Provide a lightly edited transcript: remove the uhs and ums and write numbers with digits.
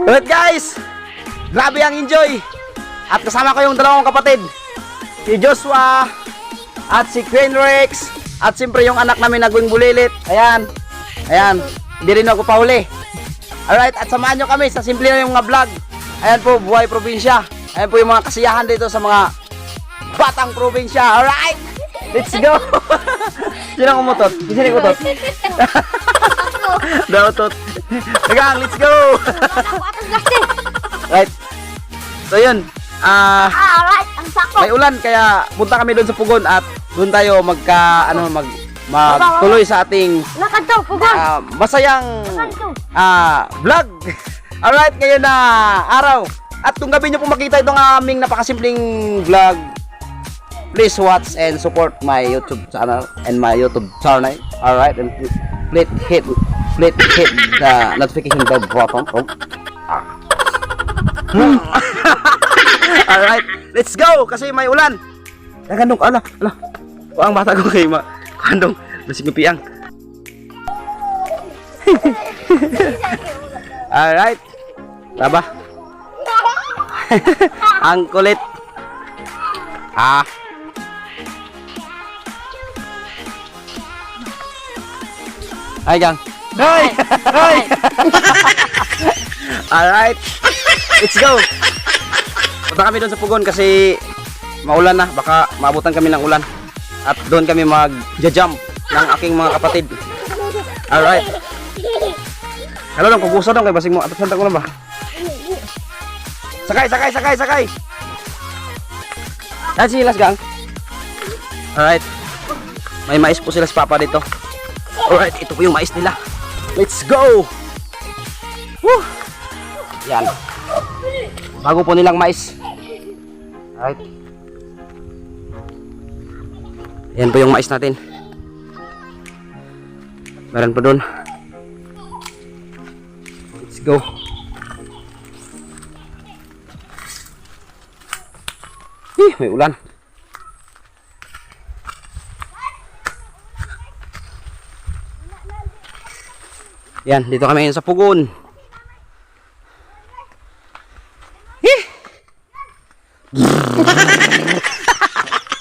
Alright guys, grabe ang enjoy. At kasama ko yung dalawang kapatid, si Joshua at si Queen Rex. At siyempre yung anak namin na Going Bulilit. Ayan, ayan, hindi rin ako pahuli. Alright, at samahan nyo kami sa simple na yung mga vlog. Ayan po, buhay probinsya. Ayan po yung mga kasiyahan dito sa mga batang probinsya. Alright, let's go. Sino ang umutot? Sino ang umutot? Dautot. Tegang, let's go. Right. So yun. Alright, ang sako. May ulan kaya punta kami doon sa Pugon at doon tayo magtuloy sa ating Nakadto, pugon. masayang vlog. Alright, ngayon na araw. At kung gabi nyo po makita itong aming napakasimpleng vlog, please watch and support my YouTube channel and my YouTube channel. Alright, and please hit the notification bell button. Alright, let's go kasi may ulan. Kandong, ala. Ang bata ko kay kandong, basig ng piang. Alright. Taba. Ang kulit. Ah. Ay, gang. Hoy! Hoy! Alright. Let's go. Punta kami doon sa Pugon kasi maulan na. Baka maabutan kami ng ulan. At doon kami mag-jump ng aking mga kapatid. Alright. Hello lang, kugusa dong kay basig mo. Atat santa ko na ba? Sakay, sakay, sakay, sakay. Yan silas gang. Alright. May mais po sila sa papa dito. Alright, ito po yung mais nila. Let's go! Woo! Yan. Bago po nilang mais. Alright. Yan po yung mais natin. Meron pa doon. Let's go. May ulan. Yan, dito kami ngayon sa Pugon.